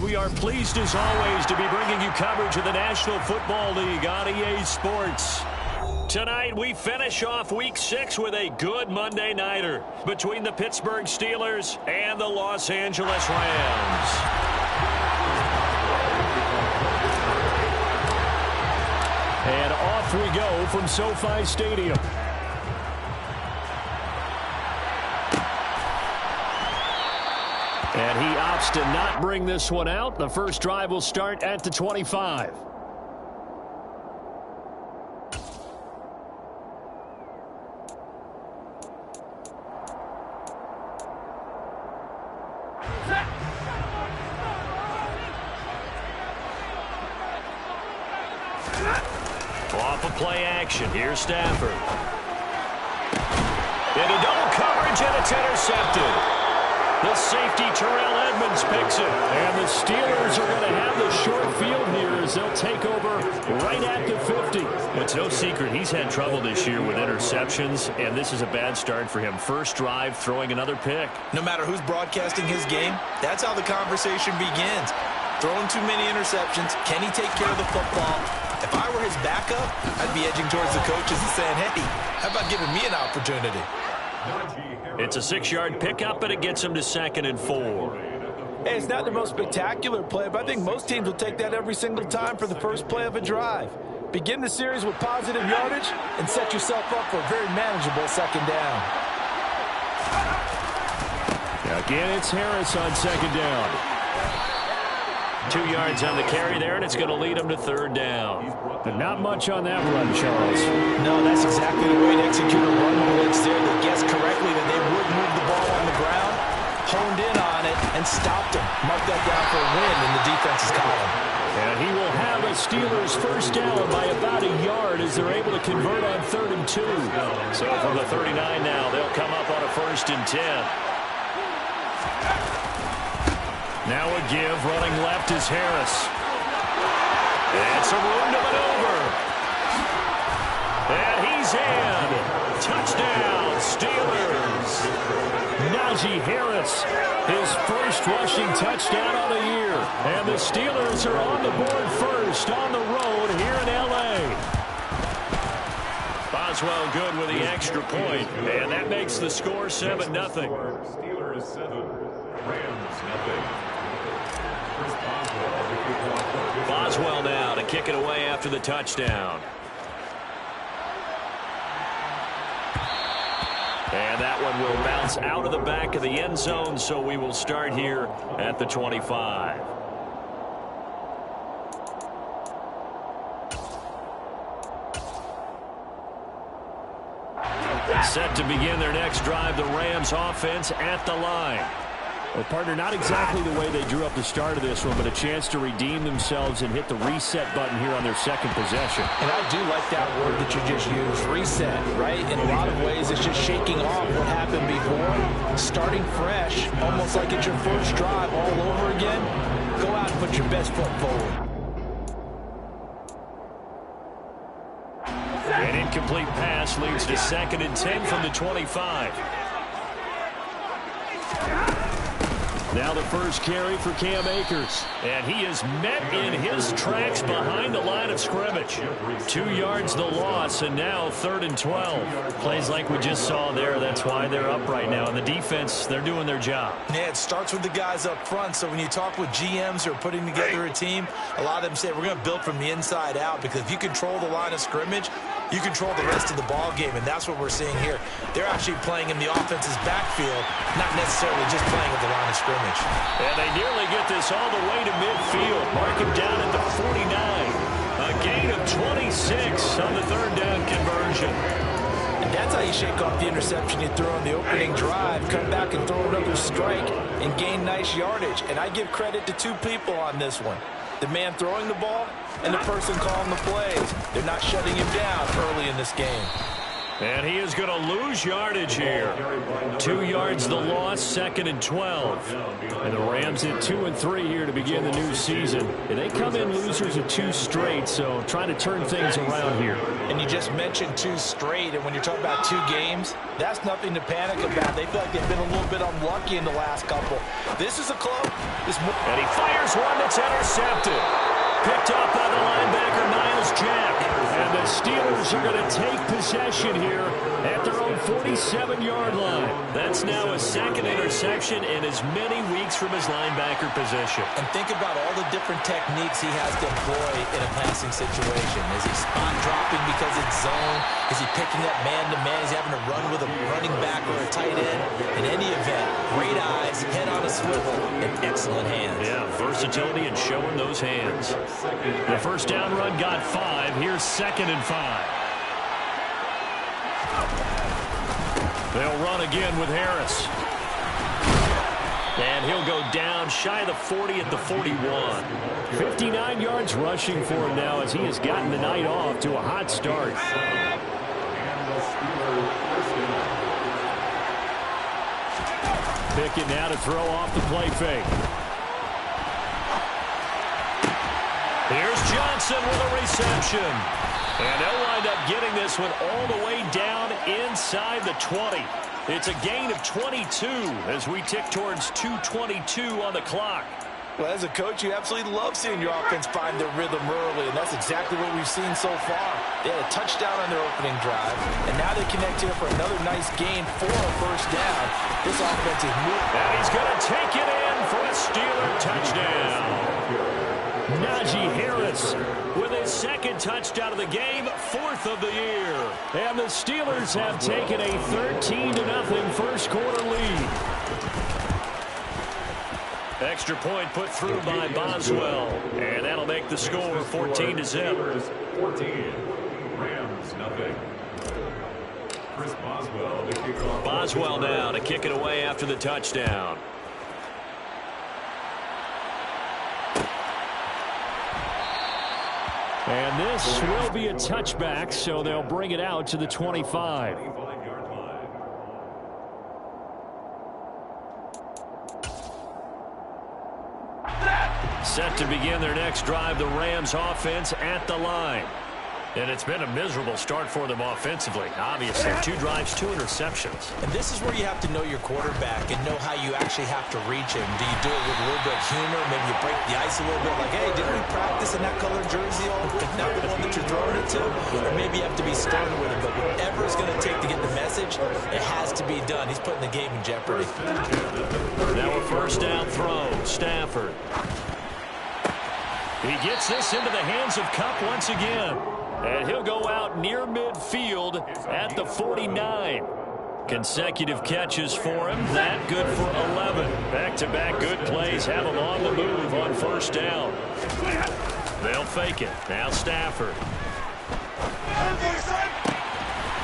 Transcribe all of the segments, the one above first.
we are pleased as always to be bringing you coverage of the National Football League on EA Sports. Tonight, we finish off Week 6 with a good Monday nighter between the Pittsburgh Steelers and the Los Angeles Rams. And off we go from SoFi Stadium. And he opts to not bring this one out. The first drive will start at the 25. Off of play action. Here's Stafford. Into double coverage, and it's intercepted. The safety, Terrell Edmonds, picks it. And the Steelers are going to have the short field here as they'll take over right at the 50. It's no secret he's had trouble this year with interceptions, and this is a bad start for him. First drive, throwing another pick. No matter who's broadcasting his game, that's how the conversation begins. Throwing too many interceptions. Can he take care of the football? If I were his backup, I'd be edging towards the coaches and saying, hey, how about giving me an opportunity? It's a 6-yard pickup, and it gets him to 2nd and 4. Hey, it's not the most spectacular play, but I think most teams will take that every single time for the first play of a drive. Begin the series with positive yardage and set yourself up for a very manageable second down. Again, it's Harris on 2nd down. 2 yards on the carry there, and it's going to lead him to 3rd down. But not much on that run, Charles. No, that's exactly the way to execute a run blitz there. They guessed correctly that they would move the ball on the ground, honed in on it, and stopped him. Mark that down for a win in the defense's column. And he will have a Steelers first down by about a yard as they're able to convert on 3rd and 2. So from the 39 now, they'll come up on a 1st and 10. Now a give, running left is Harris. And some room to maneuver. And he's in. Touchdown, Steelers. Najee Harris, his first rushing touchdown of the year. And the Steelers are on the board first on the road here in L.A. Boswell good with the extra point. And that makes the score 7-0. Steelers 7, Rams 0. Boswell now to kick it away after the touchdown. And that one will bounce out of the back of the end zone, so we will start here at the 25. Set to begin their next drive, the Rams offense at the line. Well, partner, not exactly the way they drew up the start of this one, but a chance to redeem themselves and hit the reset button here on their second possession. And I do like that word that you just used, reset, right? In a lot of ways, it's just shaking off what happened before, starting fresh, almost like it's your first drive all over again. Go out and put your best foot forward. An incomplete pass leads to 2nd and 10 from the 25. Now the first carry for Cam Akers. And he is met in his tracks behind the line of scrimmage. 2 yards the loss, and now 3rd and 12. Plays like we just saw there. That's why they're up right now. And the defense, they're doing their job. Yeah, it starts with the guys up front. So when you talk with GMs who are putting together a team, a lot of them say we're going to build from the inside out, because if you control the line of scrimmage, you control the rest of the ball game, and that's what we're seeing here. They're actually playing in the offense's backfield, not necessarily just playing at the line of scrimmage. And they nearly get this all the way to midfield. Mark him down at the 49. A gain of 26 on the 3rd down conversion. And that's how you shake off the interception you throw on the opening drive, come back and throw another strike and gain nice yardage. And I give credit to 2 people on this one. The man throwing the ball and the person calling the plays. They're not shutting him down early in this game. And he is going to lose yardage here. 2 yards the loss, 2nd and 12. And the Rams at 2-3 here to begin the new season. And they come in losers of 2 straight, so trying to turn things around here. And you just mentioned 2 straight, and when you're talking about 2 games, that's nothing to panic about. They feel like they've been a little bit unlucky in the last couple. This is a close. And he fires one that's intercepted. Picked up by the linebacker, Miles Jack. And the Steelers are going to take possession here at their own 47-yard line. That's now a 2nd interception in as many weeks from his linebacker position. And think about all the different techniques he has to employ in a passing situation. Is he spot dropping because it's zone? Is he picking up man-to-man? Is he having to run with a running back or a tight end? In any event, great eyes, head on a swivel, and excellent hands. Yeah, versatility and showing those hands. The first down run got 5. Here's 2nd and 5. They'll run again with Harris. And he'll go down shy of the 40 at the 41. 59 yards rushing for him now as he has gotten the night off to a hot start. Pickett now to throw off the play fake. Here's Johnson with a reception. And they'll wind up getting this one all the way down inside the 20. It's a gain of 22 as we tick towards 2:22 on the clock. Well, as a coach, you absolutely love seeing your offense find their rhythm early, and that's exactly what we've seen so far. They had a touchdown on their opening drive, and now they connect here for another nice gain for a first down. This offense is moving. And he's going to take it in for a Steeler touchdown. Najee Harris with his 2nd touchdown of the game, 4th of the year. And the Steelers have taken a 13-0 first quarter lead. Extra point put through by Boswell. And that'll make the score 14-0. 14. Rams, nothing. Chris Boswell to kick off. Boswell now to kick it away after the touchdown. And this will be a touchback, so they'll bring it out to the 25. Set to begin their next drive, the Rams offense at the line. And it's been a miserable start for them offensively. Obviously, 2 drives, 2 interceptions. And this is where you have to know your quarterback and know how you actually have to reach him. Do you do it with a little bit of humor? Maybe you break the ice a little bit like, hey, didn't we practice in that color jersey not the one that you're throwing it to? Or maybe you have to be stern with it. But whatever it's going to take to get the message, it has to be done. He's putting the game in jeopardy. Now a first down throw. Stafford. He gets this into the hands of Kupp once again. And he'll go out near midfield at the 49. Consecutive catches for him. That good for 11. Back-to-back good plays have him on the move on first down. They'll fake it. Now Stafford.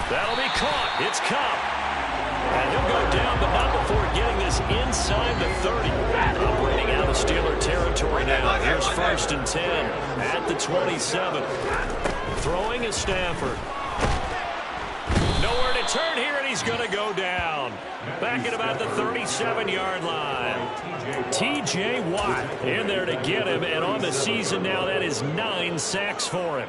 That'll be caught. It's Kupp. And he'll go down, but not before getting this inside the 30. Operating out of Steeler territory now. Here's 1st and 10 at the 27. Throwing is Stafford. Nowhere to turn here, and he's going to go down. Back at about the 37-yard line. T.J. Watt in there to get him, and on the season now, that is 9 sacks for him.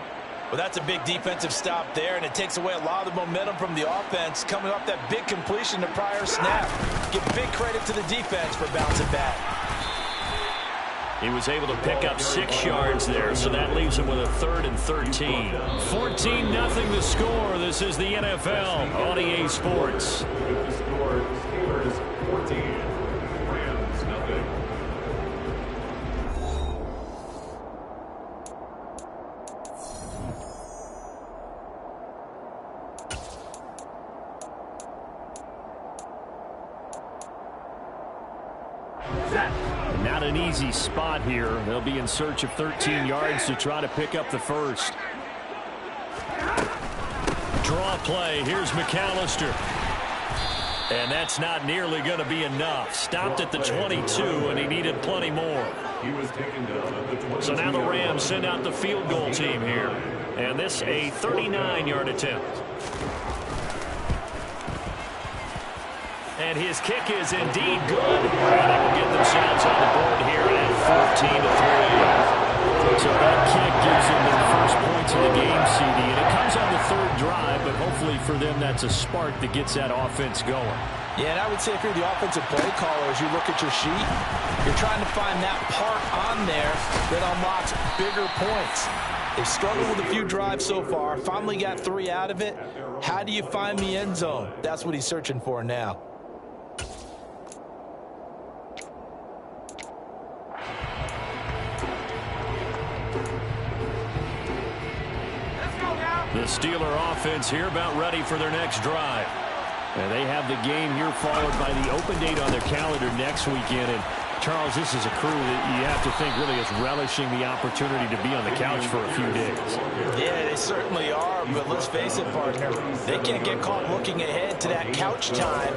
Well, that's a big defensive stop there, and it takes away a lot of the momentum from the offense coming off that big completion the prior snap. Give big credit to the defense for bouncing back. He was able to pick up 6 yards there, so that leaves him with a 3rd and 13. 14-0 the score. This is the NFL on EA Sports. With the score, Steelers 14, Rams nothing. Not an easy spot here. They'll be in search of 13 yards to try to pick up the first. Draw play. Here's McAllister. And that's not nearly going to be enough. Stopped at the 22, and he needed plenty more. He was taken down at the 22. So now the Rams send out the field goal team here. And this a 39-yard attempt. And his kick is indeed good. And they will get themselves on the board here at 14-3. So that kick gives them their first points of the game, CD. And it comes on the third drive, but hopefully for them that's a spark that gets that offense going. Yeah, and I would say if you're the offensive play caller, as you look at your sheet, you're trying to find that part on there that unlocks bigger points. They've struggled with a few drives so far, finally got 3 out of it. How do you find the end zone? That's what he's searching for now. The Steeler offense here about ready for their next drive. And they have the game here followed by the open date on their calendar next weekend. And Charles, this is a crew that you have to think really is relishing the opportunity to be on the couch for a few days. Yeah, they certainly are, but let's face it, partner, they can't get caught looking ahead to that couch time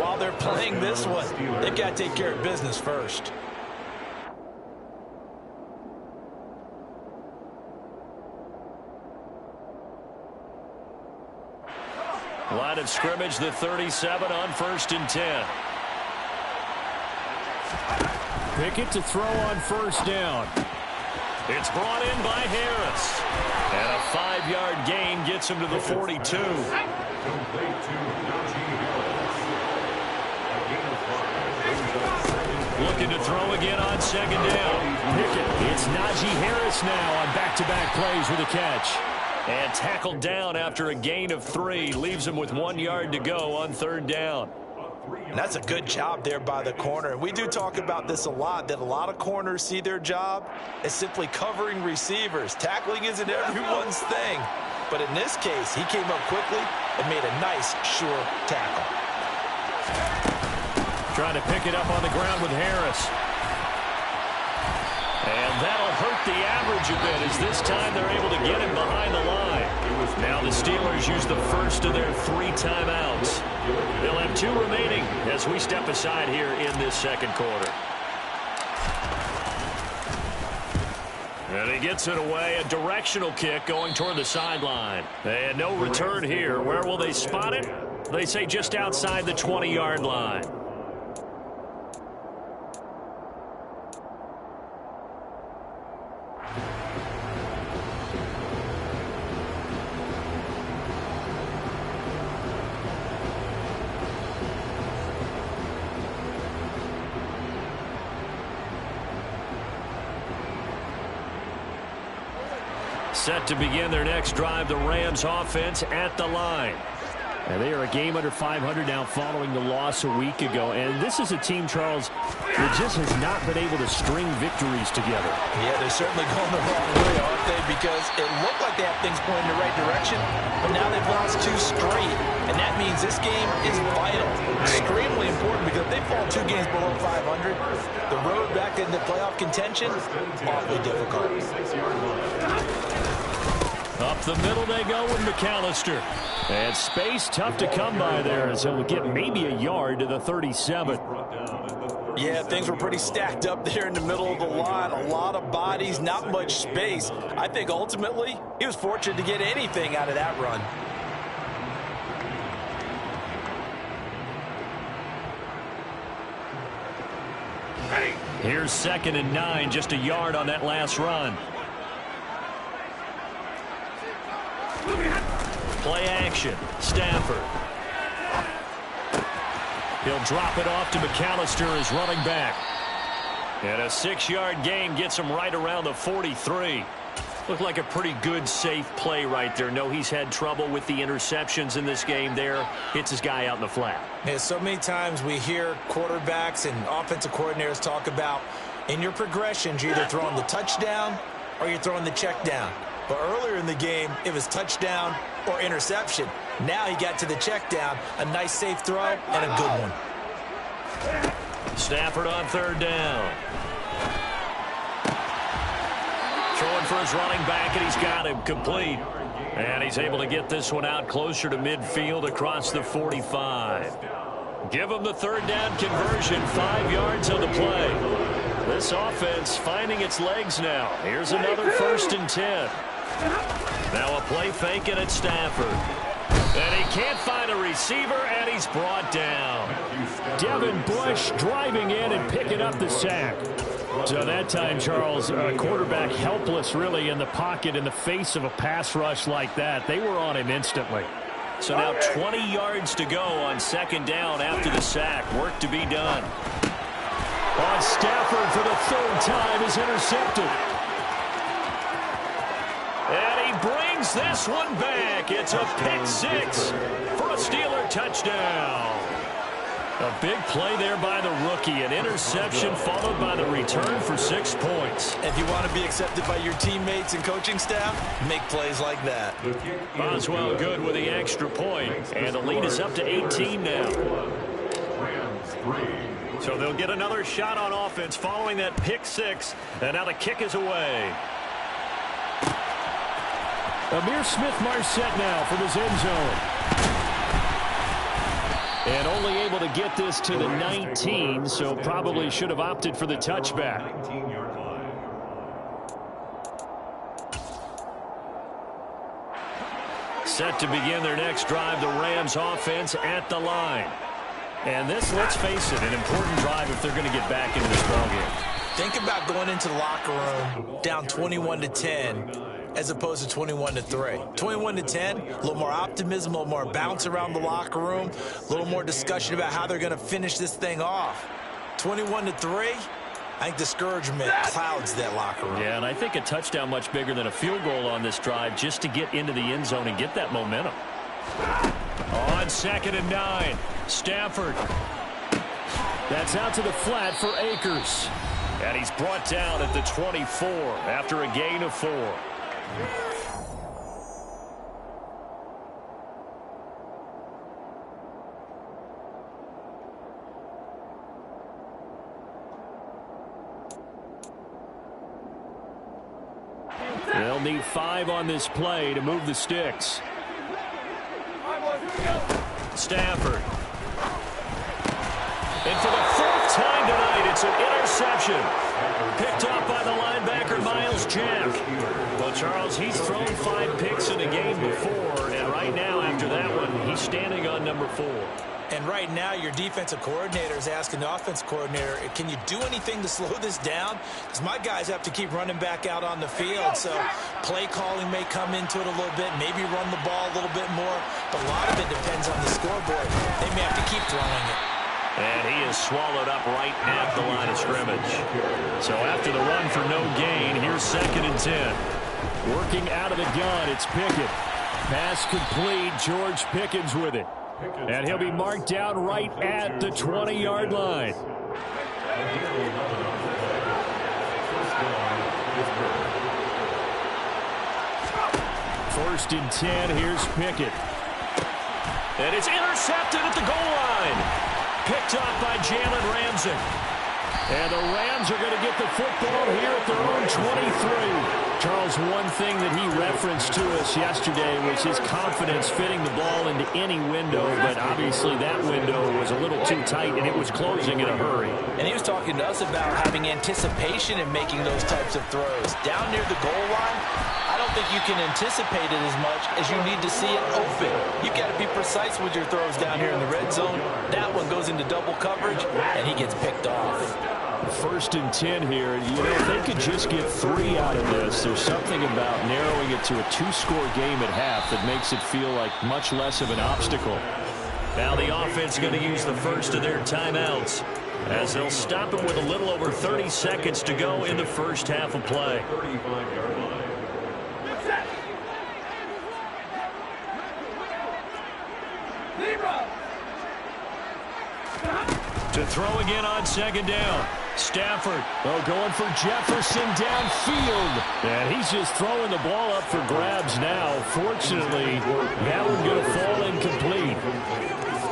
while they're playing this one. They've got to take care of business first. Line of scrimmage, the 37 on 1st and 10. Pickett to throw on 1st down. It's brought in by Harris. And a 5-yard gain gets him to the 42. Looking to throw again on 2nd down. Pickett, it's Najee Harris now on back-to-back plays with a catch. And tackled down after a gain of 3. Leaves him with 1 yard to go on 3rd down. And that's a good job there by the corner. And we do talk about this a lot, that a lot of corners see their job as simply covering receivers. Tackling isn't everyone's thing. But in this case, he came up quickly and made a nice, sure tackle. Trying to pick it up on the ground with Harris. And that'll hurt the average a bit as this time they're able to get him behind the line. Now the Steelers use the first of their 3 timeouts. They'll have 2 remaining as we step aside here in this 2nd quarter. And he gets it away, a directional kick going toward the sideline. And no return here. Where will they spot it? They say just outside the 20-yard line. Set to begin their next drive, the Rams offense at the line. And they are a game under 500 now following the loss a week ago. And this is a team, Charles, that just has not been able to string victories together. Yeah, they're certainly going the wrong way, aren't they? Because it looked like they have things going in the right direction, but now they've lost 2 straight. And that means this game is vital, extremely important, because if they fall 2 games below 500, the road back into playoff contention, awfully difficult. Up the middle they go with McAllister. And space tough to come by there as he'll get maybe a yard to the 37. Yeah, things were pretty stacked up there in the middle of the line. A lot of bodies, not much space. I think ultimately he was fortunate to get anything out of that run. Here's 2nd and 9, just a yard on that last run. Play action. Stafford. He'll drop it off to McAllister as running back. And a 6-yard gain gets him right around the 43. Looked like a pretty good, safe play right there. No, he's had trouble with the interceptions in this game there. Hits his guy out in the flat. Yeah, so many times we hear quarterbacks and offensive coordinators talk about in your progressions, you're either throwing the touchdown or you're throwing the check down. But earlier in the game, it was touchdown or interception. Now he got to the check down, a nice safe throw, and a good one. Stafford on 3rd down. Throwing for his running back, and he's got him complete. And he's able to get this one out closer to midfield across the 45. Give him the 3rd down conversion, 5 yards on the play. This offense finding its legs now. Here's another 1st and 10. Now a play fake, and it's Stafford. And he can't find a receiver, and he's brought down. Devin Bush driving in and picking up the sack. So that time, Charles, quarterback helpless really in the pocket in the face of a pass rush like that. They were on him instantly. So now 20 yards to go on second down after the sack. Work to be done. On Stafford for the third time is intercepted. And he brings this one back. It's a pick six for a Steeler touchdown. A big play there by the rookie. An interception followed by the return for 6 points. If you want to be accepted by your teammates and coaching staff, make plays like that. Boswell good with the extra point. And the lead is up to 18 now. So they'll get another shot on offense following that pick six. And now the kick is away. Amir Smith-Marset now from his end zone. And only able to get this to the 19, so probably should have opted for the touchback. Set to begin their next drive, the Rams offense at the line. And this, let's face it, an important drive if they're going to get back into this ballgame. Think about going into the locker room down 21-10 as opposed to 21-3. 21-10, a little more optimism, a little more bounce around the locker room, a little more discussion about how they're going to finish this thing off. 21-3, I think discouragement clouds that locker room. Yeah, and I think a touchdown much bigger than a field goal on this drive just to get into the end zone and get that momentum. On 2nd and 9, Stafford. That's out to the flat for Akers. And he's brought down at the 24 after a gain of 4. They'll need 5 on this play to move the sticks. Stafford. And for the 4th time tonight, it's an interception. Picked up by the linebacker, Miles Jack. Well, Charles, he's thrown 5 picks in a game before, and right now, after that one, he's standing on number 4. And right now, your defensive coordinator is asking the offense coordinator, can you do anything to slow this down? Because my guys have to keep running back out on the field. So play calling may come into it a little bit, maybe run the ball a little bit more. But a lot of it depends on the scoreboard. They may have to keep throwing it. And he is swallowed up right at the line of scrimmage. So after the run for no gain, here's 2nd and 10. Working out of the gun, it's Pickett. Pass complete, George Pickens with it. And he'll be marked down right at the 20-yard line. First and 10, here's Pickett. And it's intercepted at the goal line. Picked up by Jalen Ramsey. And the Rams are going to get the football here at their own 23. Charles, one thing that he referenced to us yesterday was his confidence fitting the ball into any window, but obviously that window was a little too tight, and it was closing in a hurry. And he was talking to us about having anticipation in making those types of throws. Down near the goal line, I don't think you can anticipate it as much as you need to see it open. You've got to be precise with your throws down here in the red zone. That one goes into double coverage, and he gets picked off. First and 10 here. You know, if they could just get 3 out of this, there's something about narrowing it to a 2-score game at half that makes it feel like much less of an obstacle. Now the offense going to use the first of their timeouts as they'll stop it with a little over 30 seconds to go in the first half of play. To throw again on 2nd down. Stafford, going for Jefferson downfield. And he's just throwing the ball up for grabs now. Fortunately, that one's going to fall incomplete.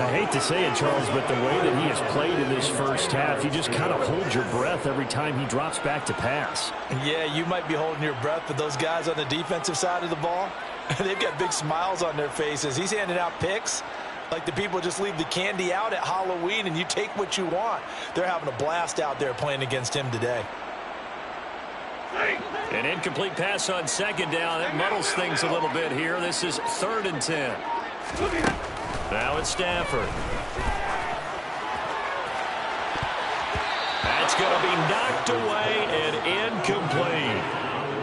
I hate to say it, Charles, but the way that he has played in this first half, you just kind of hold your breath every time he drops back to pass. Yeah, you might be holding your breath, but those guys on the defensive side of the ball, they've got big smiles on their faces. He's handing out picks like the people just leave the candy out at Halloween and you take what you want. They're having a blast out there playing against him today. An incomplete pass on 2nd down. That muddles things a little bit here. This is 3rd and 10. Now it's Stafford. That's going to be knocked away and incomplete.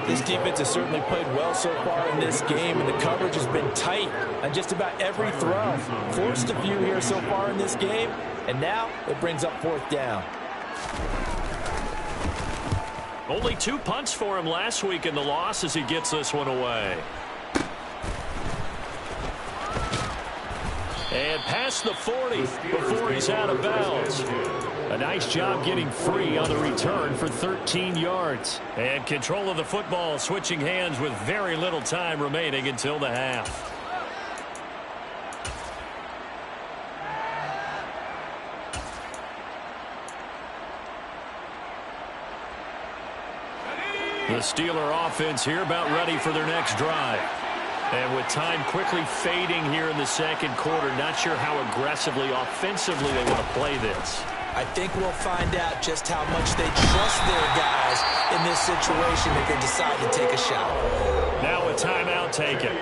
This defense has certainly played well so far in this game, and the coverage has been tight on just about every throw. Forced a few here so far in this game, and now it brings up 4th down. Only 2 punts for him last week in the loss as he gets this one away. And past the 40 before he's out of bounds. A nice job getting free on the return for 13 yards. And control of the football switching hands with very little time remaining until the half. The Steeler offense here about ready for their next drive. And with time quickly fading here in the second quarter, not sure how aggressively, offensively they want to play this. I think we'll find out just how much they trust their guys in this situation if they decide to take a shot. Now a timeout taken.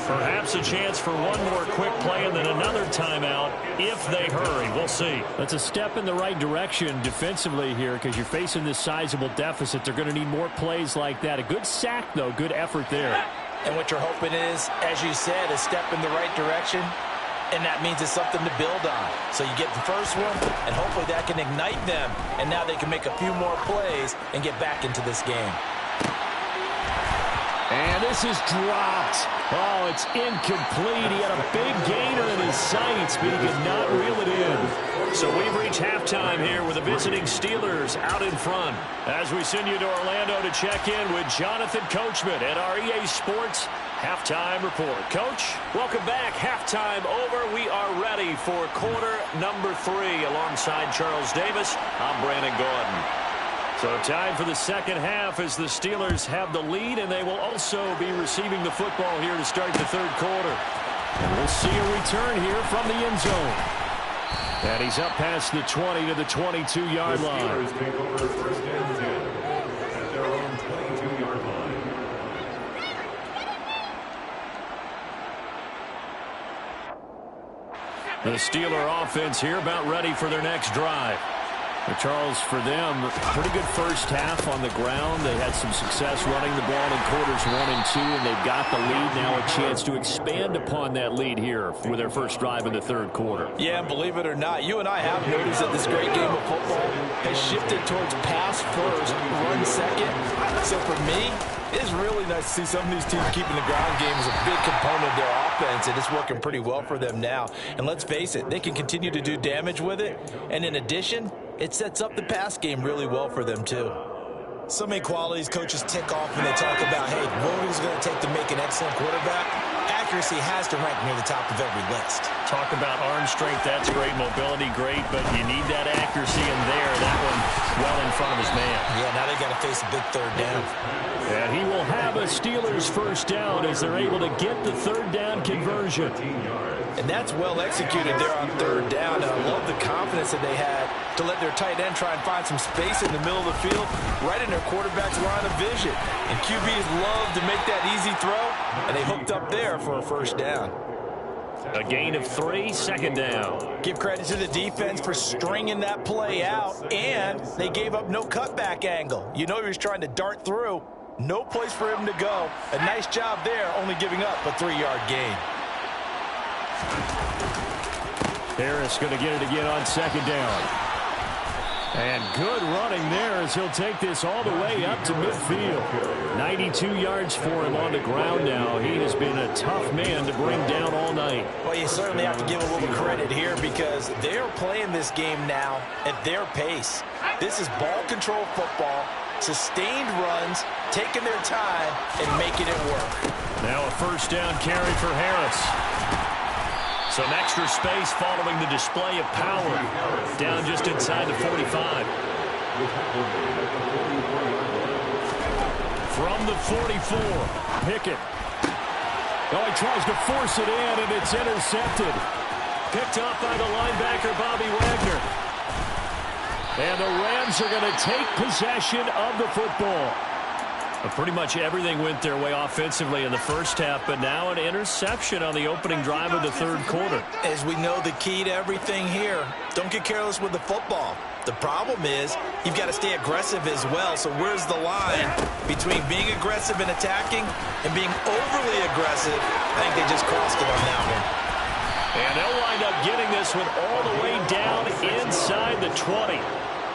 Perhaps a chance for one more quick play and then another timeout if they hurry. We'll see. That's a step in the right direction defensively here because you're facing this sizable deficit. They're going to need more plays like that. A good sack, though. Good effort there. And what you're hoping is, as you said, a step in the right direction, and that means it's something to build on. So you get the first one, and hopefully that can ignite them, and now they can make a few more plays and get back into this game. And this is dropped. Oh, it's incomplete. He had a big gainer in his sights, but he could not reel it in. So we've reached halftime here with the visiting Steelers out in front. As we send you to Orlando to check in with Jonathan Coachman at our EA Sports Halftime Report. Coach, welcome back. Halftime over. We are ready for quarter number 3 alongside Charles Davis. I'm Brandon Gordon. So time for the second half as the Steelers have the lead, and they will also be receiving the football here to start the third quarter. And we'll see a return here from the end zone. And he's up past the 20 to the 22-yard line. Steelers take over 1st and 10 at their own 22-yard line. The Steeler offense here about ready for their next drive. Well, Charles, for them, pretty good first half on the ground. They had some success running the ball in quarters 1 and 2, and they've got the lead now, a chance to expand upon that lead here with their first drive in the third quarter. Yeah, and believe it or not, you and I have noticed that this great game of football has shifted towards pass first, run second. So for me, it's really nice to see some of these teams keeping the ground game as a big component of their offense, and it's working pretty well for them now. And let's face it, they can continue to do damage with it, and in addition, it sets up the pass game really well for them, too. So many qualities coaches tick off when they talk about, hey, what is it going to take to make an excellent quarterback? Accuracy has to rank near the top of every list. Talk about arm strength, that's great. Mobility, great, but you need that accuracy in there. That one well in front of his man. Yeah, now they got to face a big third down. And he will have a Steelers first down as they're able to get the third down conversion. And that's well executed there on third down. And I love the confidence that they had to let their tight end try and find some space in the middle of the field, right in their quarterback's line of vision. And QBs love to make that easy throw, and they hooked up there for a first down. A gain of 3, second down. Give credit to the defense for stringing that play out, and they gave up no cutback angle. You know he was trying to dart through. No place for him to go. A nice job there, only giving up a 3-yard gain. Harris going to get it again on second down. And good running there as he'll take this all the way up to midfield. 92 yards for him on the ground now. He has been a tough man to bring down all night. Well, you certainly have to give a little credit here because they're playing this game now at their pace. This is ball control football, sustained runs, taking their time, and making it work. Now a first down carry for Harris. Some extra space following the display of power. Down just inside the 45. From the 44, Pickett. Oh, he tries to force it in, and it's intercepted. Picked up by the linebacker, Bobby Wagner. And the Rams are going to take possession of the football. Pretty much everything went their way offensively in the first half, but now an interception on the opening drive of the third quarter. As we know, the key to everything here, don't get careless with the football. The problem is you've got to stay aggressive as well. So where's the line between being aggressive and attacking and being overly aggressive? I think they just crossed it on that one. And they'll wind up getting this one all the way down inside the 20.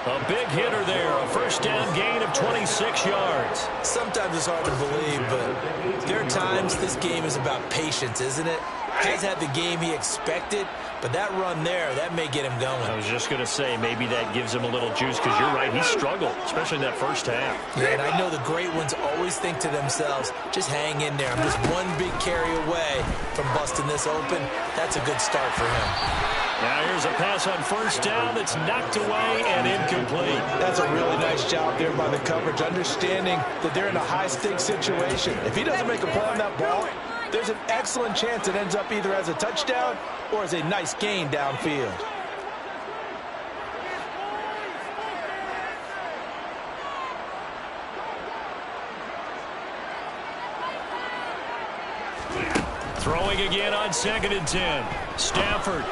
A big hitter there, a first down gain of 26 yards. Sometimes it's hard to believe, but there are times this game is about patience, isn't it? Has had the game he expected, but that run there, that may get him going. I was just going to say, maybe that gives him a little juice, because you're right, he struggled, especially in that first half. Yeah, and I know the great ones always think to themselves, just hang in there. I'm just one big carry away from busting this open. That's a good start for him. Now here's a pass on first down that's knocked away and incomplete. That's a really nice job there by the coverage, understanding that they're in a high-stakes situation. If he doesn't make a play on that ball, there's an excellent chance it ends up either as a touchdown or as a nice gain downfield. Throwing again on 2nd and 10. Stafford.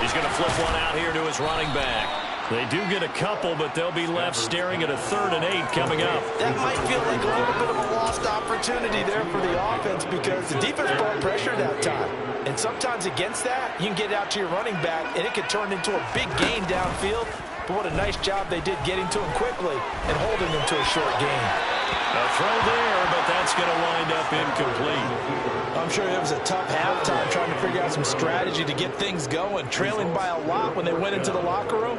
He's going to flip one out here to his running back. They do get a couple, but they'll be left staring at a 3rd and 8 coming up. That might feel like a little bit of a lost opportunity there for the offense because the defense brought pressure that time. And sometimes against that, you can get out to your running back, and it could turn into a big gain downfield. But what a nice job they did getting to him quickly and holding him to a short gain. A throw there, but that's going to wind up incomplete. I'm sure it was a tough halftime trying to figure out some strategy to get things going, trailing by a lot when they went into the locker room.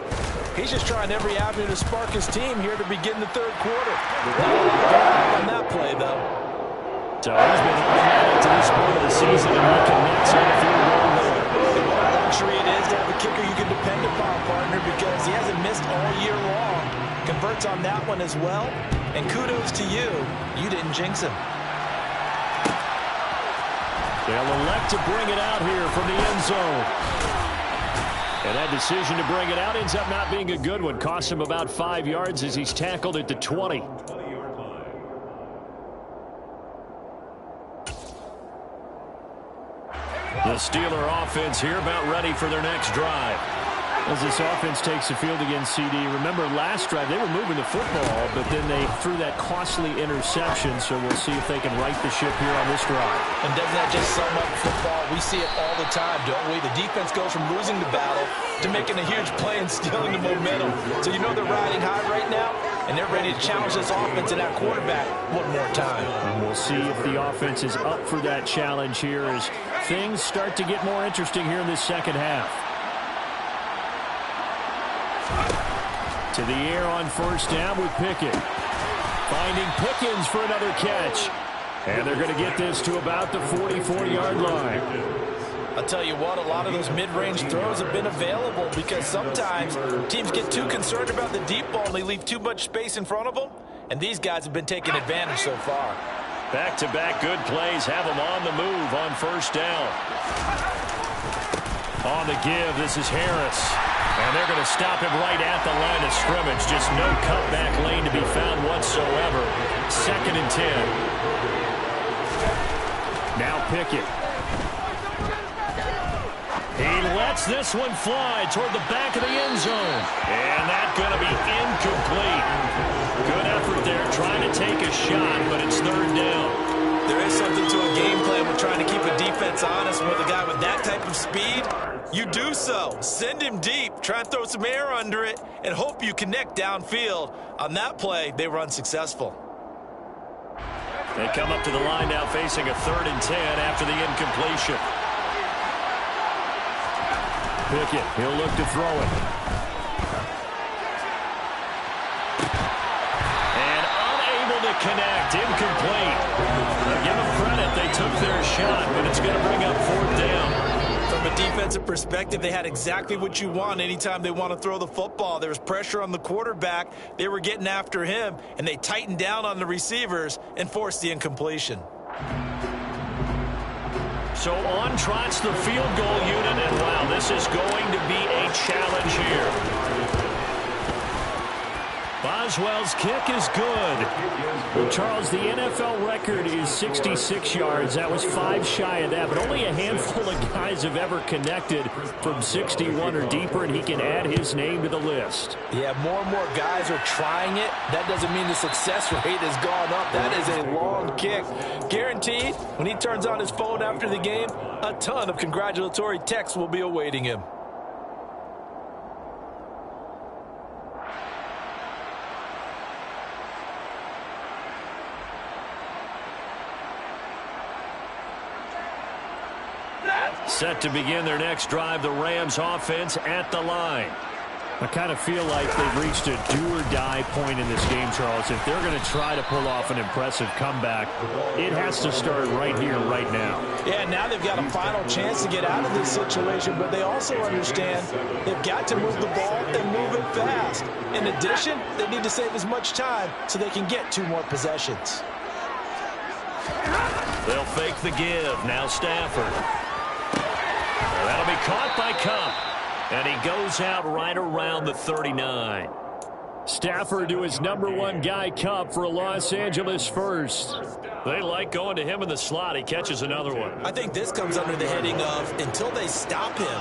He's just trying every avenue to spark his team here to begin the third quarter. Not a lot going on that play, though. So he's been automatic to this point of the season, and he connects on the field goal there. What a luxury it is to have a kicker you can depend upon, partner, because he hasn't missed all year long. Converts on that one as well. And kudos to you. You didn't jinx him. They'll elect to bring it out here from the end zone. And that decision to bring it out ends up not being a good one. Costs him about 5 yards as he's tackled at the 20. The Steeler offense here about ready for their next drive. As this offense takes the field against CD, remember last drive they were moving the football, but then they threw that costly interception, so we'll see if they can right the ship here on this drive. And doesn't that just sum up football? We see it all the time, don't we? The defense goes from losing the battle to making a huge play and stealing the momentum. So you know they're riding high right now, and they're ready to challenge this offense and that quarterback one more time. And we'll see if the offense is up for that challenge here as things start to get more interesting here in this second half. To the air on first down with Pickett. Finding Pickens for another catch. And they're going to get this to about the 44-yard line. I'll tell you what, a lot of those mid-range throws have been available because sometimes teams get too concerned about the deep ball and they leave too much space in front of them. And these guys have been taking advantage so far. Back-to-back good plays have them on the move on first down. On the give, this is Harris. And they're going to stop him right at the line of scrimmage. Just no cutback lane to be found whatsoever. 2nd and 10. Now Pickett. He lets this one fly toward the back of the end zone. And that's going to be incomplete. Good effort there trying to take a shot, but it's 3rd down. There is something to a game plan with trying to keep a defense honest. With a guy with that type of speed, you do so. Send him deep, try and throw some air under it, and hope you connect downfield. On that play, they were unsuccessful. They come up to the line now facing a 3rd and 10 after the incompletion. Pickett, he'll look to throw it. And unable to connect, incomplete. Now give them credit, they took their shot, but it's going to bring up 4th down. From a defensive perspective, they had exactly what you want anytime they want to throw the football. There was pressure on the quarterback. They were getting after him, and they tightened down on the receivers and forced the incompletion. So on trots the field goal unit, and wow, this is going to be a challenge here. By Boswell's kick is good. Well, Charles, the NFL record is 66 yards. That was 5 shy of that, but only a handful of guys have ever connected from 61 or deeper, and he can add his name to the list. Yeah, more and more guys are trying it. That doesn't mean the success rate has gone up. That is a long kick. Guaranteed, when he turns on his phone after the game, a ton of congratulatory texts will be awaiting him. Set to begin their next drive, the Rams offense at the line. I kind of feel like they've reached a do-or-die point in this game, Charles. If they're going to try to pull off an impressive comeback, it has to start right here, right now. Yeah, now they've got a final chance to get out of this situation, but they also understand they've got to move the ball and move it fast. In addition, they need to save as much time so they can get 2 more possessions. They'll fake the give. Now Stafford. That'll be caught by Cup. And he goes out right around the 39. Stafford to his #1 guy, Cup, for a Los Angeles first. They like going to him in the slot. He catches another one. I think this comes under the heading of, until they stop him,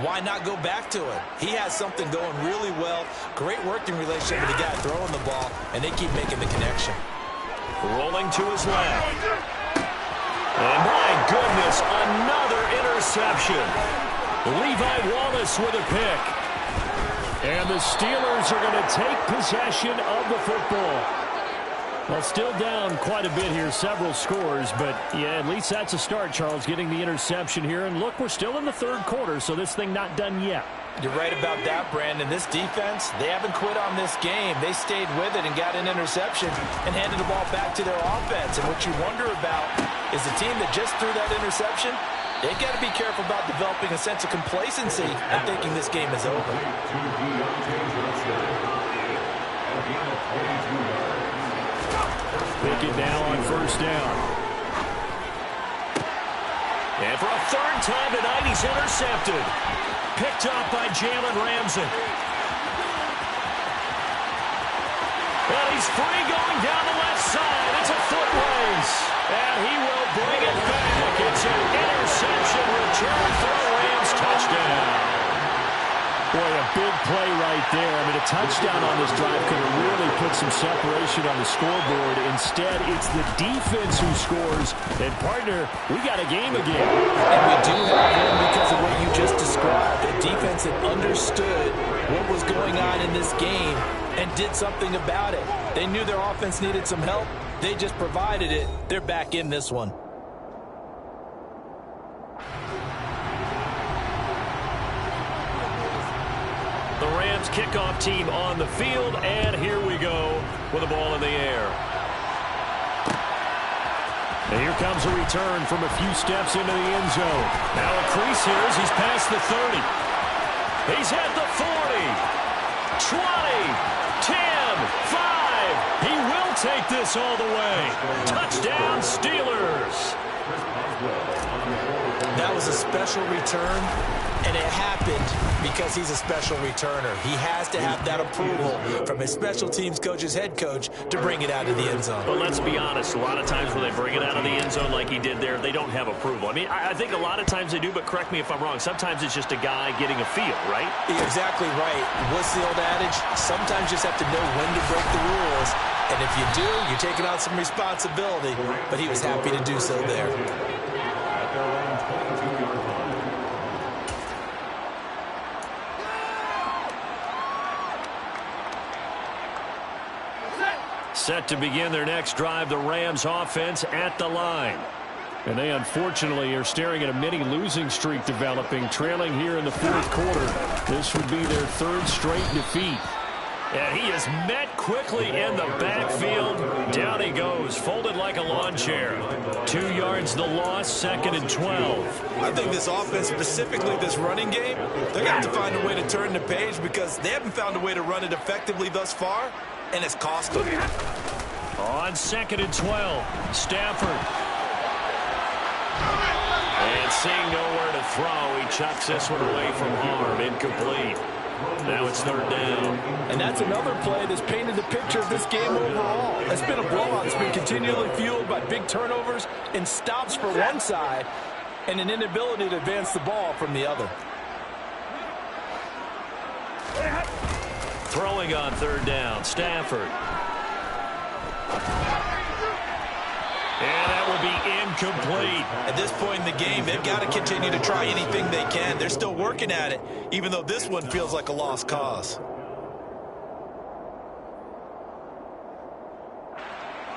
why not go back to it? He has something going really well. Great working relationship with the guy throwing the ball, and they keep making the connection. Rolling to his left. And my goodness, another interception. Levi Wallace with a pick. And the Steelers are going to take possession of the football. Well, still down quite a bit here, several scores, but yeah, at least that's a start, Charles, getting the interception here. And look, we're still in the 3rd quarter, so this thing not done yet. You're right about that, Brandon. This defense, they haven't quit on this game. They stayed with it and got an interception and handed the ball back to their offense. And what you wonder about is the team that just threw that interception, they've got to be careful about developing a sense of complacency and thinking this game is over. Pick it now on 1st down. And for a 3rd time tonight, he's intercepted. Picked up by Jalen Ramsey. And he's free going down the left side. It's a foot race. And he will bring it back. It's an interception return for a Rams touchdown. Boy, a big play right there. I mean, a touchdown on this drive could have really put some separation on the scoreboard. Instead, it's the defense who scores. And, partner, we got a game again. And we do have one because of what you just described. A defense that understood what was going on in this game and did something about it. They knew their offense needed some help. They just provided it. They're back in this one. The Rams kickoff team on the field, and here we go with the ball in the air. And here comes a return from a few steps into the end zone. Now a crease here as he's past the 30. He's at the 40, 20, 10, 5. He will take this all the way. Touchdown, Steelers. That was a special return, and it happened because he's a special returner. He has to have that approval from his special teams coach's head coach to bring it out of the end zone. But let's be honest, a lot of times when they bring it out of the end zone like he did there, they don't have approval. I mean, I think a lot of times they do, but correct me if I'm wrong. Sometimes it's just a guy getting a feel, right? You're exactly right. What's the old adage? Sometimes you just have to know when to break the rules. And if you do, you're taking on some responsibility. But he was happy to do so there. Set to begin their next drive, the Rams offense at the line. And they unfortunately are staring at a mini losing streak developing, trailing here in the 4th quarter. This would be their 3rd straight defeat. And he is met quickly in the backfield. Down he goes, folded like a lawn chair. 2 yards the loss, 2nd and 12. I think this offense, specifically this running game, they're going to have to find a way to turn the page because they haven't found a way to run it effectively thus far, and it's cost them. On 2nd and 12, Stafford. And seeing nowhere to throw, he chucks this one away from harm, incomplete. Now it's third down. And that's another play that's painted the picture of this game overall. It's been a blowout. It's been continually fueled by big turnovers and stops for one side and an inability to advance the ball from the other. Throwing on third down, Stafford. And that will be incomplete. At this point in the game, they've got to continue to try anything they can. They're still working at it, even though this one feels like a lost cause.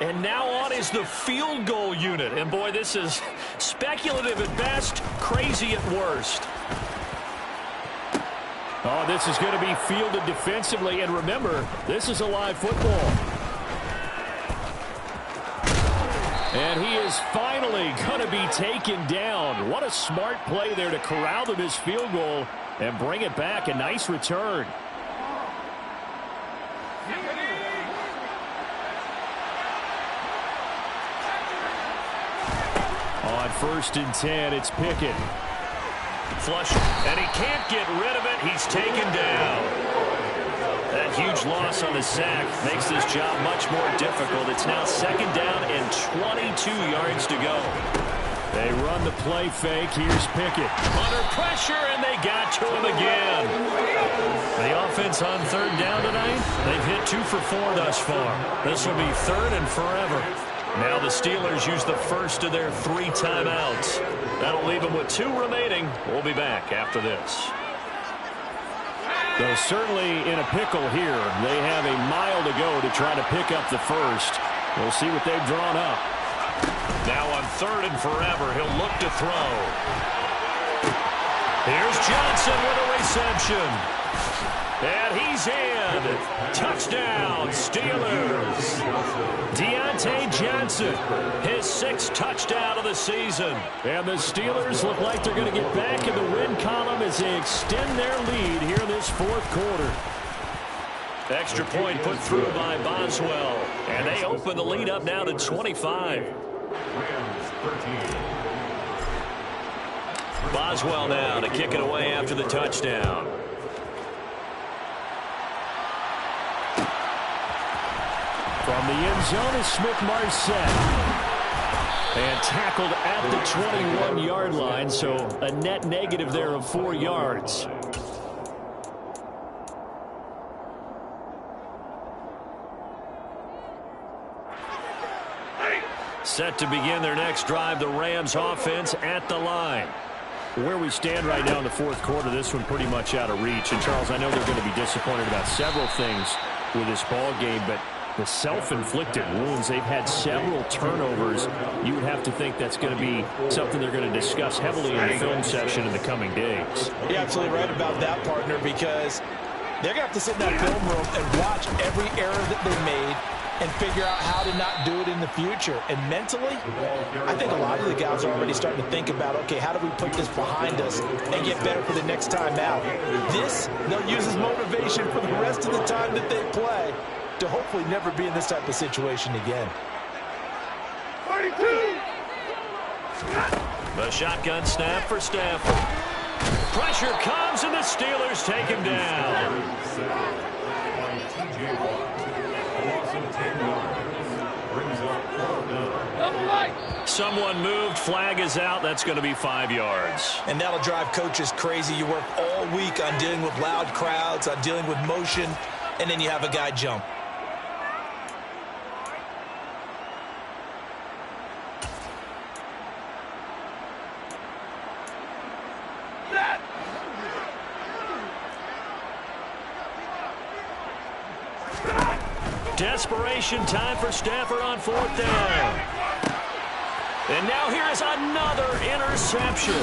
And now on is the field goal unit. And boy, this is speculative at best, crazy at worst. Oh, this is going to be fielded defensively. And remember, this is a live football. And he is finally going to be taken down. What a smart play there to corral to this field goal and bring it back. A nice return. On 1st and 10, it's Pickett. Flush, and he can't get rid of it. He's taken down. That huge loss on the sack makes this job much more difficult. It's now 2nd down and 22 yards to go. They run the play fake. Here's Pickett. Under pressure, and they got to him again. The offense on 3rd down tonight, they've hit 2 for 4 thus far. This will be 3rd and forever. Now the Steelers use the first of their 3 timeouts. That'll leave them with 2 remaining. We'll be back after this. They're certainly in a pickle here. They have a mile to go to try to pick up the first. We'll see what they've drawn up. Now on 3rd and forever, he'll look to throw. Here's Johnson with a reception. And he's in. Touchdown, Steelers. Deontay Johnson, his 6th touchdown of the season. And the Steelers look like they're going to get back in the win column as they extend their lead here in this 4th quarter. Extra point put through by Boswell. And they open the lead up now to 25. Boswell now to kick it away after the touchdown. From the end zone is Smith-Marset. And tackled at the 21-yard line, so a net negative there of 4 yards. Set to begin their next drive, the Rams offense at the line. Where we stand right now in the 4th quarter, this one pretty much out of reach. And, Charles, I know they're going to be disappointed about several things with this ball game, but the self-inflicted wounds, they've had several turnovers. You would have to think that's going to be something they're going to discuss heavily in the film session in the coming days. You're absolutely right about that, partner, because they're going to have to sit in that film room and watch every error that they made and figure out how to not do it in the future. And mentally, I think a lot of the guys are already starting to think about, okay, how do we put this behind us and get better for the next time out? This, they'll use as motivation for the rest of the time that they play to hopefully never be in this type of situation again. 32. The shotgun snap for Stafford. Pressure comes, and the Steelers take him down. Someone moved, flag is out. That's going to be 5 yards. And that'll drive coaches crazy. You work all week on dealing with loud crowds, on dealing with motion, and then you have a guy jump. Desperation time for Stafford on 4th down. And now here is another interception.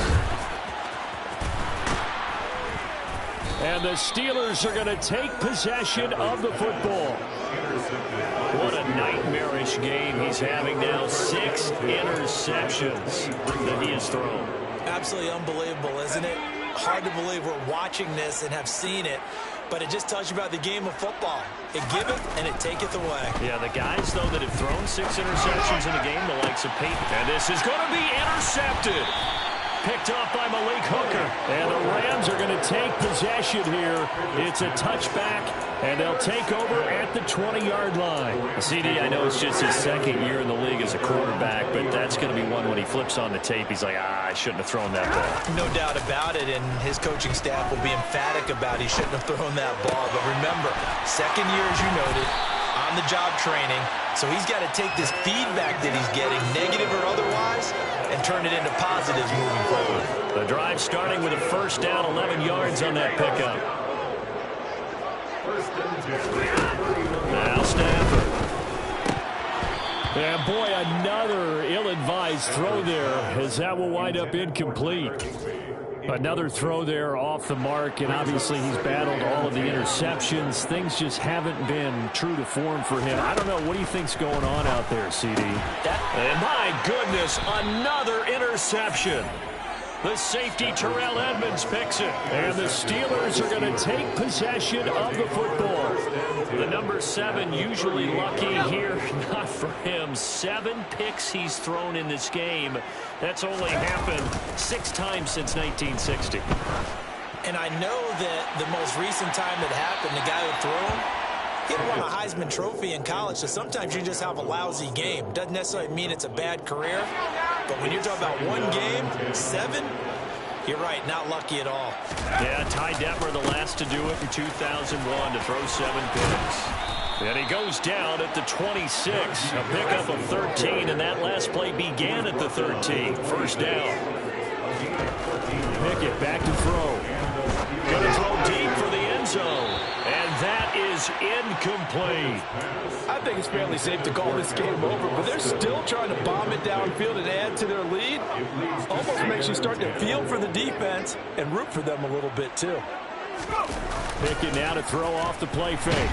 And the Steelers are going to take possession of the football. What a nightmarish game he's having now. 6 interceptions that he has thrown. Absolutely unbelievable, isn't it? Hard to believe we're watching this and have seen it, but it just tells you about the game of football. It giveth and it taketh away. Yeah, the guys, though, that have thrown 6 interceptions in a game, the likes of Peyton. And this is going to be intercepted. picked off by Malik Hooker. And the Rams are going to take possession here. It's a touchback, and they'll take over at the 20-yard line. CD, I know it's just his second year in the league as a quarterback, but that's going to be one when he flips on the tape. He's like, I shouldn't have thrown that ball. No doubt about it, and his coaching staff will be emphatic about he shouldn't have thrown that ball. But remember, second year, as you noted, on-the-job training, so he's got to take this feedback that he's getting, negative or otherwise, and turn it into positives moving forward. The drive starting with a first down, 11 yards on that pickup. Now Stafford. And boy, another ill-advised throw there, as that will wind up incomplete. Another throw there off the mark, and obviously he's battled all of the interceptions. Things just haven't been true to form for him. I don't know. What do you think's going on out there, CD? And my goodness, another interception. The safety, Terrell Edmonds, picks it. And the Steelers are going to take possession of the football. The number 7 usually lucky here. Not for him. 7 picks he's thrown in this game. That's only happened 6 times since 1960. And I know that the most recent time that happened, the guy who threw him, he had won a Heisman Trophy in college, so sometimes you just have a lousy game. Doesn't necessarily mean it's a bad career, but when you're talking about one game, 7, you're right, not lucky at all. Yeah, Ty Detmer, the last to do it in 2001, to throw 7 picks. And he goes down at the 26, a pickup of 13, and that last play began at the 13. First down. Pickett back to throw. Going to throw deep for the end zone. And that is incomplete. I think it's fairly safe to call this game over, but they're still trying to bomb it downfield and add to their lead. Almost makes you start to feel for the defense and root for them a little bit, too. Pickett now to throw off the play fake.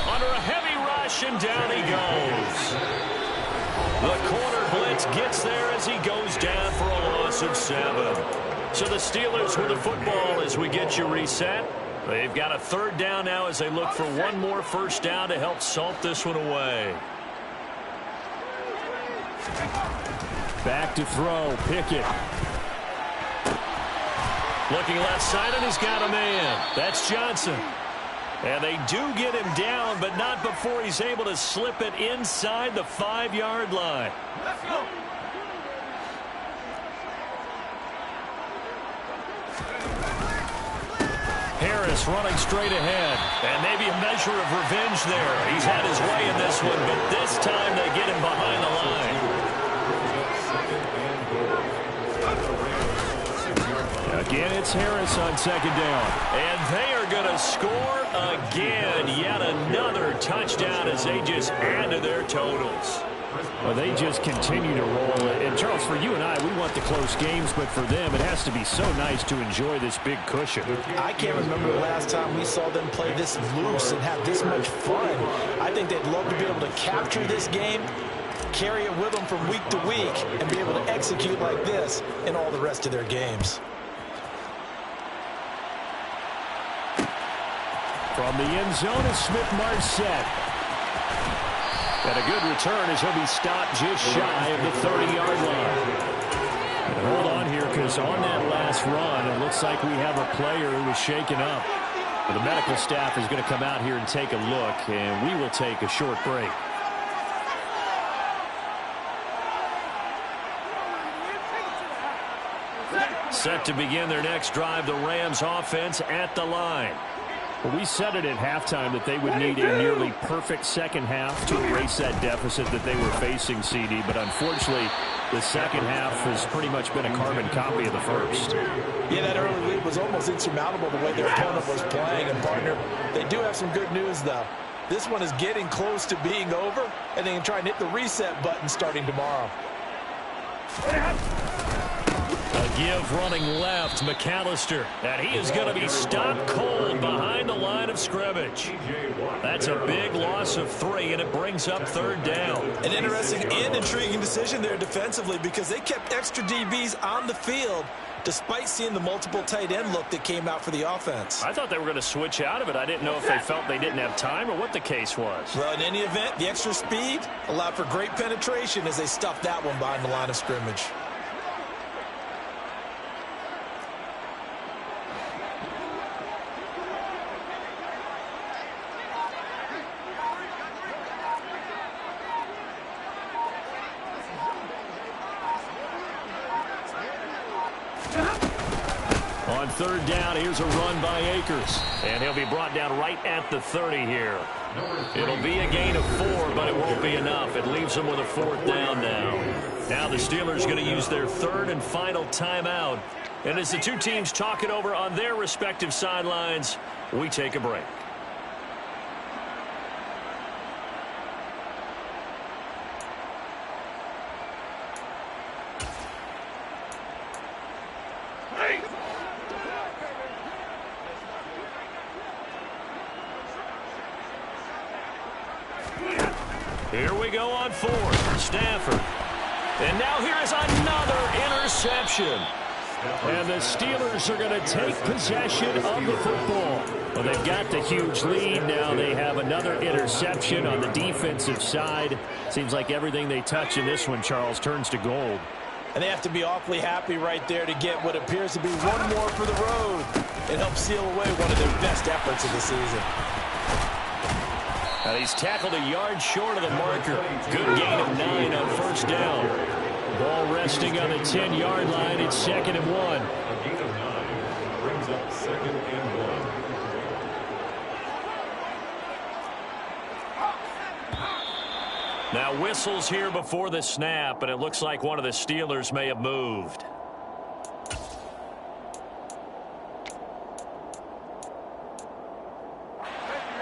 Under a heavy rush, and down he goes. The corner blitz gets there as he goes down for a loss of 7. So the Steelers with the football as we get you reset. They've got a third down now as they look for one more first down to help salt this one away. Back to throw, Pickett. Looking left side, and he's got a man. That's Johnson. And they do get him down, but not before he's able to slip it inside the 5-yard line. Let's go. Harris running straight ahead. And maybe a measure of revenge there. He's had his way in this one, but this time they get him behind the line. Again, it's Harris on second down. And they are going to score again. Yet another touchdown as they just add to their totals. Well, they just continue to roll. And, Charles, for you and I, we want the close games, but for them, it has to be so nice to enjoy this big cushion. I can't remember the last time we saw them play this loose and have this much fun. I think they'd love to be able to capture this game, carry it with them from week to week, and be able to execute like this in all the rest of their games. From the end zone is Smith-Marset. And a good return as he'll be stopped just shy of the 30-yard line. And hold on here, because on that last run, it looks like we have a player who was shaken up. But the medical staff is going to come out here and take a look, and we will take a short break. Set to begin their next drive, the Rams offense at the line. Well, we said it at halftime that they would need a nearly perfect second half to erase that deficit that they were facing, CD. But unfortunately, the second half has pretty much been a carbon copy of the first. Yeah, that early lead was almost insurmountable the way their opponent was playing. And, partner, they do have some good news, though. This one is getting close to being over, and they can try and hit the reset button starting tomorrow. A give running left, McAllister. And he is going to be stopped cold behind the line of scrimmage. That's a big loss of 3, and it brings up third down. An interesting and intriguing decision there defensively because they kept extra DBs on the field despite seeing the multiple tight end look that came out for the offense. I thought they were going to switch out of it. I didn't know if they felt they didn't have time or what the case was. Well, in any event, the extra speed allowed for great penetration as they stuffed that one behind the line of scrimmage. On third down, here's a run by Akers. And he'll be brought down right at the 30 here. It'll be a gain of 4, but it won't be enough. It leaves them with a 4th down now. Now the Steelers going to use their 3rd and final timeout. And as the two teams talk it over on their respective sidelines, we take a break. Here we go on 4th. Stafford. And now here is another interception. And the Steelers are going to take possession of the football. Well, they've got the huge lead. Now they have another interception on the defensive side. Seems like everything they touch in this one, Charles, turns to gold. And they have to be awfully happy right there to get what appears to be one more for the road. It helps seal away one of their best efforts of the season. Now he's tackled a yard short of the marker. Good gain of 9 on 1st down. Ball resting on the 10-yard line. It's 2nd and 1. A gain of 9 brings up 2nd and 1. Now whistles here before the snap, and it looks like one of the Steelers may have moved.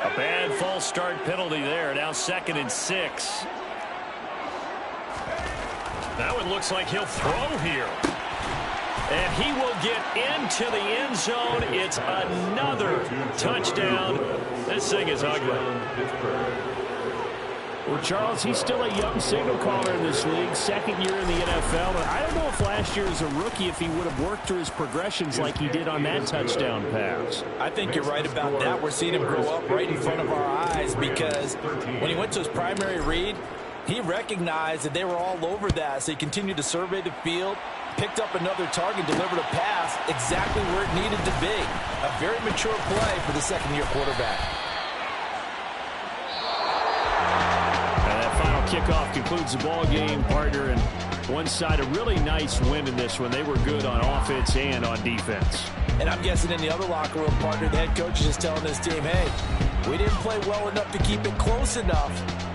A bad false start penalty there. Now 2nd and 6. That one looks like he'll throw here. And he will get into the end zone. It's another touchdown. This thing is ugly. Well, Charles, he's still a young signal caller in this league, 2nd year in the NFL. And I don't know if last year as a rookie, if he would have worked through his progressions like he did on that touchdown pass. I think you're right about that. We're seeing him grow up right in front of our eyes because when he went to his primary read, he recognized that they were all over that, so he continued to survey the field, picked up another target, delivered a pass exactly where it needed to be. A very mature play for the 2nd-year quarterback. Kickoff concludes the ball game, partner, and one side a really nice win in this one. They were good on offense and on defense. And I'm guessing in the other locker room, partner, the head coach is just telling his team, hey, we didn't play well enough to keep it close enough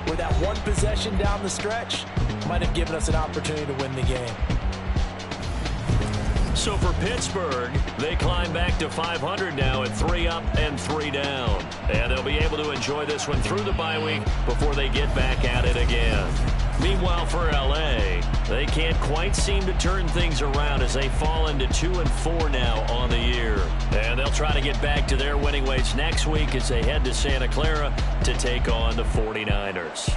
where that one possession down the stretch might have given us an opportunity to win the game. So for Pittsburgh, they climb back to 500 now at 3 up and 3 down. And they'll be able to enjoy this one through the bye week before they get back at it again. Meanwhile, for L.A., they can't quite seem to turn things around as they fall into 2-4 now on the year. And they'll try to get back to their winning ways next week as they head to Santa Clara to take on the 49ers.